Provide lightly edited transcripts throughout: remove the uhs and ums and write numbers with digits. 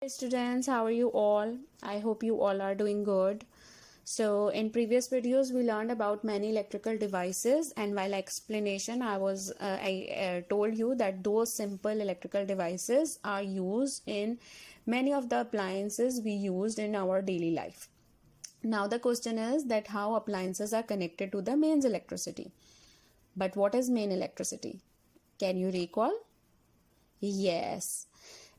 Hey students, how are you all? I hope you all are doing good. So in previous videos we learned about many electrical devices, and while explanation I told you that those simple electrical devices are used in many of the appliances we used in our daily life. Now the question is that how appliances are connected to the mains electricity. But what is main electricity? Can you recall? Yes.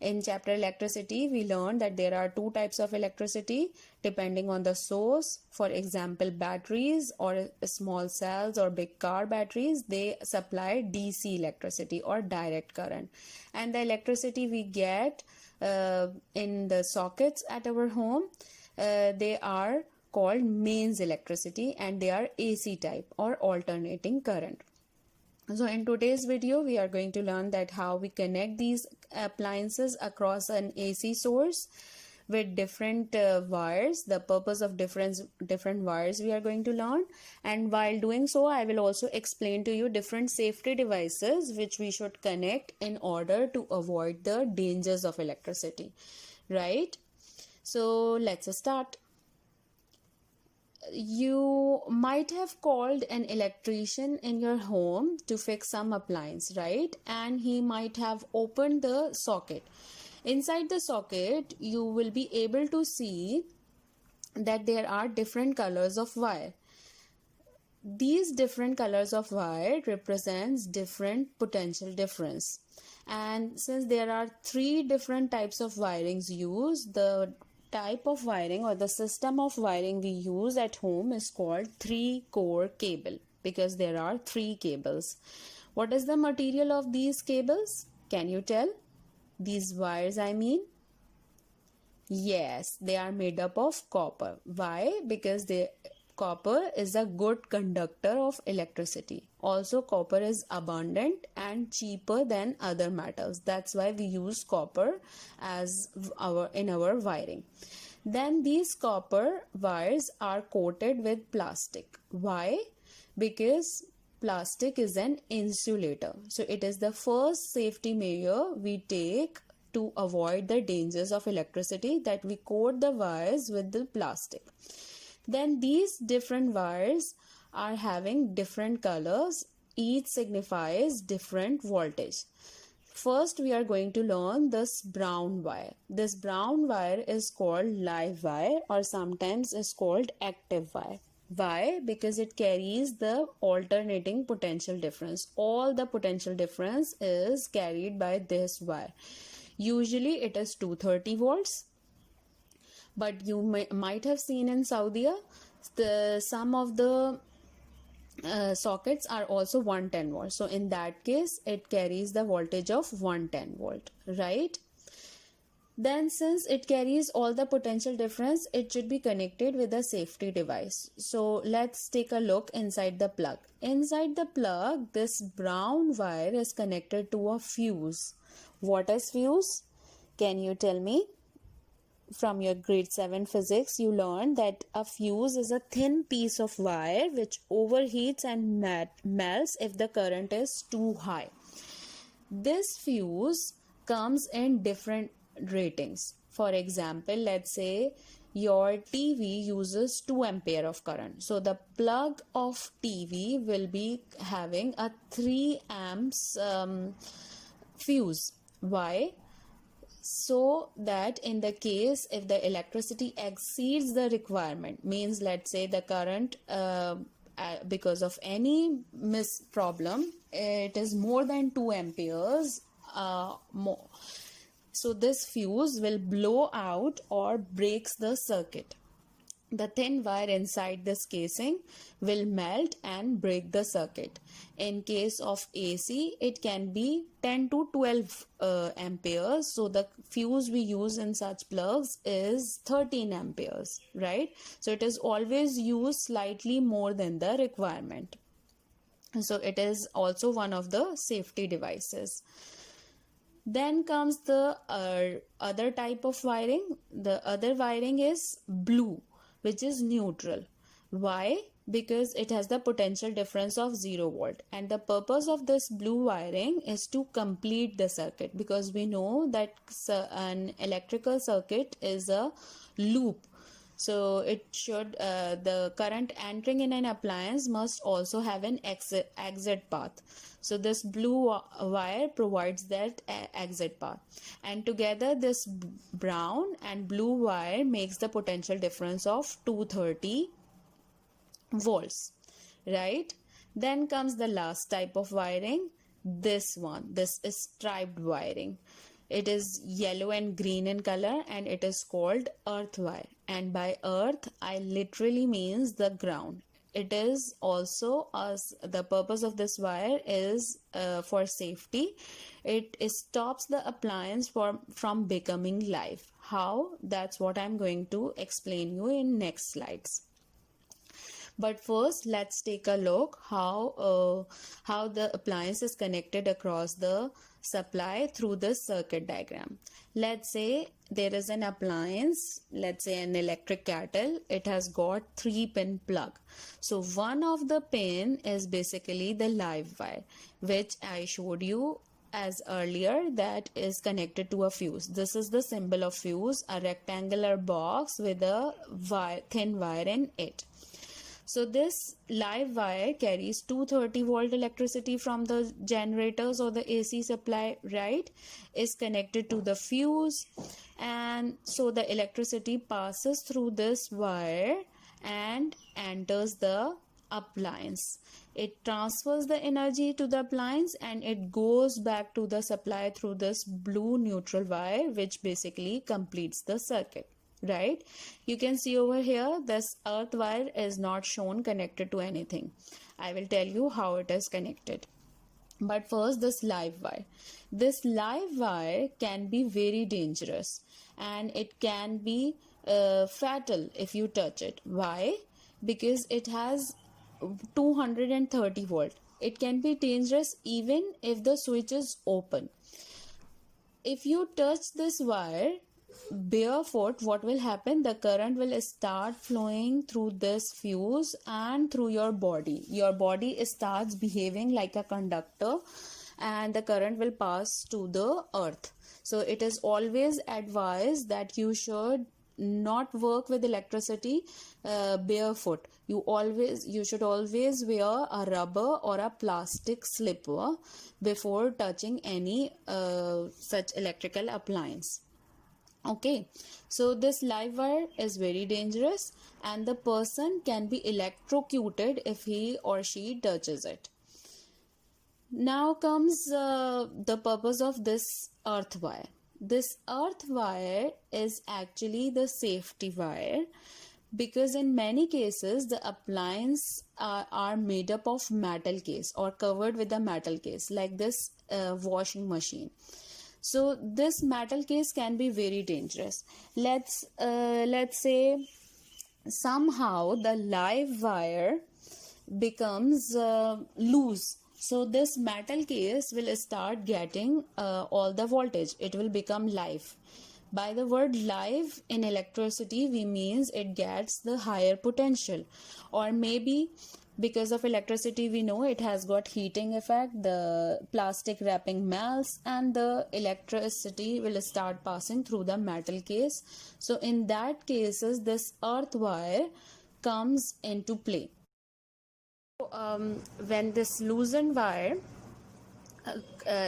In chapter electricity, we learned that there are two types of electricity depending on the source. For example, batteries or small cells or big car batteries, they supply DC electricity or direct current. And the electricity we get in the sockets at our home, they are called mains electricity, and they are AC type or alternating current. So in today's video, we are going to learn that how we connect these appliances across an AC source with different wires. The purpose of different wires we are going to learn, and while doing so, I will also explain to you different safety devices which we should connect in order to avoid the dangers of electricity. Right? So let's start. You might have called an electrician in your home to fix some appliance, right? And he might have opened the socket. Inside the socket, you will be able to see that there are different colors of wire. These different colors of wire represents different potential difference. And since there are three different types of wirings used, the type of wiring or the system of wiring we use at home is called 3-core cable, because there are 3 cables. What is the material of these cables? Can you tell? These wires, I mean. Yes, they are made up of copper. Why? Because copper is a good conductor of electricity. Also, copper is abundant and cheaper than other metals. That's why we use copper in our wiring. Then these copper wires are coated with plastic. Why? Because plastic is an insulator. So it is the first safety measure we take to avoid the dangers of electricity, that we coat the wires with the plastic. Then these different wires are having different colors. Each signifies different voltage. First, we are going to learn this brown wire. This brown wire is called live wire, or sometimes is called active wire. Why? Because it carries the alternating potential difference. All the potential difference is carried by this wire. Usually it is 230 volts. But you might have seen in Saudi, some of the sockets are also 110 volts. So in that case, it carries the voltage of 110 volt, right? Then since it carries all the potential difference, it should be connected with a safety device. So let's take a look inside the plug. Inside the plug, this brown wire is connected to a fuse. What is fuse? Can you tell me? From your grade 7 physics, you learned that a fuse is a thin piece of wire which overheats and melts if the current is too high. This fuse comes in different ratings. For example, let's say your TV uses 2 ampere of current. So the plug of TV will be having a 3 amps fuse. Why? So that in the case if the electricity exceeds the requirement, means let's say the current because of any problem, it is more than 2 amperes more. So this fuse will blow out or breaks the circuit. The thin wire inside this casing will melt and break the circuit. In case of AC, it can be 10 to 12 amperes. So the fuse we use in such plugs is 13 amperes, right? So it is always used slightly more than the requirement. So it is also one of the safety devices. Then comes the other type of wiring. The other wiring is blue, which is neutral. Why? because it has the potential difference of 0 volt, and the purpose of this blue wiring is to complete the circuit, because we know that an electrical circuit is a loop. So it should the current entering in an appliance must also have an exit path. So this blue wire provides that exit path, and together this brown and blue wire makes the potential difference of 230 volts, right? Then comes the last type of wiring, this one. This is striped wiring. It is yellow and green in color, and it is called earth wire. And by earth, I literally means the ground. It is also, as the purpose of this wire is for safety. It stops the appliance from becoming live. How? That's what I'm going to explain you in next slides. But first, let's take a look how the appliance is connected across the supply through this circuit diagram. Let's say there is an appliance, let's say an electric kettle. It has got 3-pin plug. So one of the pin is basically the live wire, which I showed you as earlier, that is connected to a fuse. This is the symbol of fuse, a rectangular box with a thin wire in it. So this live wire carries 230 volt electricity from the generators or the AC supply, right? Is connected to the fuse, and so the electricity passes through this wire and enters the appliance. It transfers the energy to the appliance and it goes back to the supply through this blue neutral wire, which basically completes the circuit. Right, you can see over here this earth wire is not shown connected to anything. I will tell you how it is connected. But first, this live wire can be very dangerous, and it can be fatal if you touch it. Why? Because it has 230 volt. It can be dangerous even if the switch is open. If you touch this wire barefoot, what will happen? The current will start flowing through this fuse and through your body. Your body starts behaving like a conductor, and the current will pass to the earth. So it is always advised that you should not work with electricity barefoot. You should always wear a rubber or a plastic slipper before touching any such electrical appliance. Okay, so this live wire is very dangerous, and the person can be electrocuted if he or she touches it. Now comes the purpose of this earth wire. This earth wire is actually the safety wire, because in many cases the appliances are made up of metal case or covered with a metal case, like this washing machine. So this metal case can be very dangerous. Let's say somehow the live wire becomes loose. So this metal case will start getting all the voltage. It will become live. By the word live in electricity, we means it gets the higher potential, or maybe because of electricity, we know it has got heating effect, the plastic wrapping melts and the electricity will start passing through the metal case. So in that cases, this earth wire comes into play. When this loosened wire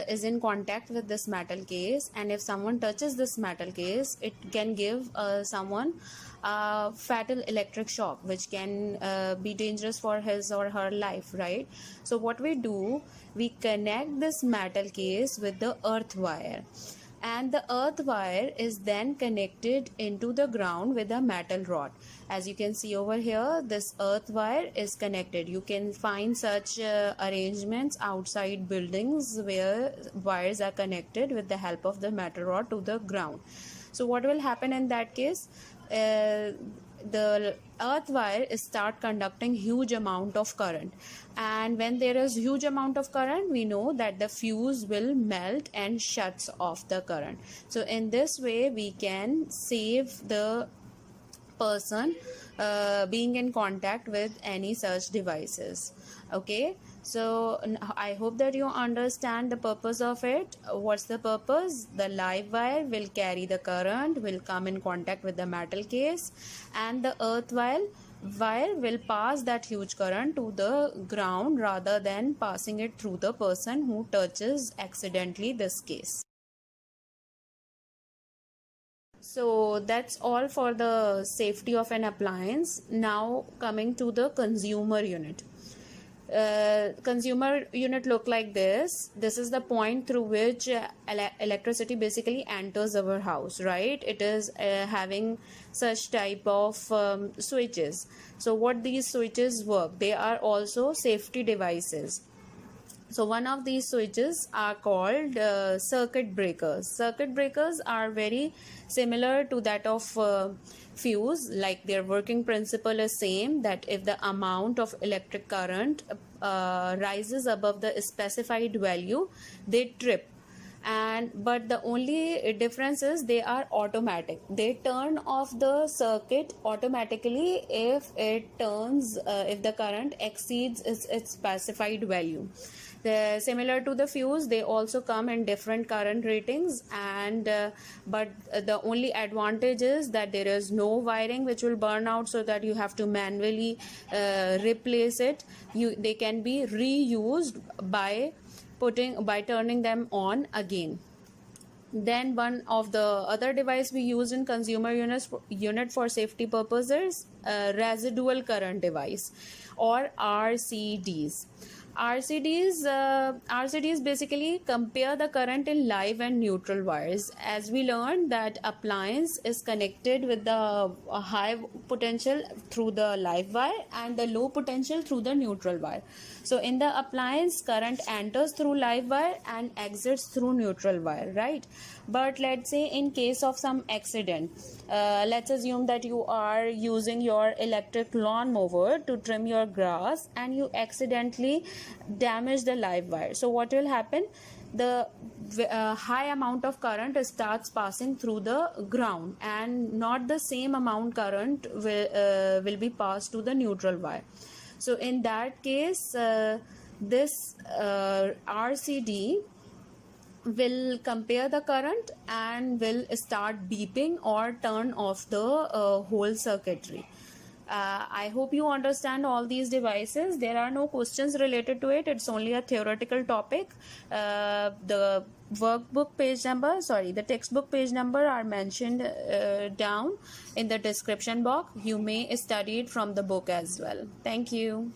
is in contact with this metal case, and if someone touches this metal case, it can give someone fatal electric shock, which can be dangerous for his or her life, right? So what we do, we connect this metal case with the earth wire, and the earth wire is then connected into the ground with a metal rod. As you can see over here, this earth wire is connected. You can find such arrangements outside buildings where wires are connected with the help of the metal rod to the ground. So what will happen in that case? The earth wire start conducting huge amount of current, and when there is huge amount of current, we know that the fuse will melt and shuts off the current. So in this way we can save the person being in contact with any such devices. Okay, so I hope that you understand the purpose of it. What's the purpose? The live wire will carry the current, will come in contact with the metal case, and the earth wire will pass that huge current to the ground rather than passing it through the person who touches accidentally this case. So that's all for the safety of an appliance. Now coming to the consumer unit. Consumer unit look like this. This is the point through which electricity basically enters our house, right? It is having such type of switches. So what these switches work? They are also safety devices. So one of these switches are called circuit breakers. Circuit breakers are very similar to that of fuse, like their working principle is same, that if the amount of electric current rises above the specified value, they trip. But the only difference is they are automatic. They turn off the circuit automatically if it turns if the current exceeds its specified value. Similar to the fuse, they also come in different current ratings, but the only advantage is that there is no wiring which will burn out, so that you have to manually replace it. They can be reused by turning them on again. Then one of the other device we use in consumer unit for safety purposes, residual current device, or RCDs. RCDs basically compare the current in live and neutral wires. As we learned that appliance is connected with the high potential through the live wire and the low potential through the neutral wire. So in the appliance, current enters through live wire and exits through neutral wire, right? But let's say in case of some accident, let's assume that you are using your electric lawn mower to trim your grass and you accidentally damage the live wire. So what will happen? The high amount of current starts passing through the ground, and not the same amount current will be passed to the neutral wire. So in that case, this RCD will compare the current and will start beeping or turn off the whole circuitry. I hope you understand all these devices. There are no questions related to it. It's only a theoretical topic. The textbook page number are mentioned down in the description box. You may study it from the book as well. Thank you.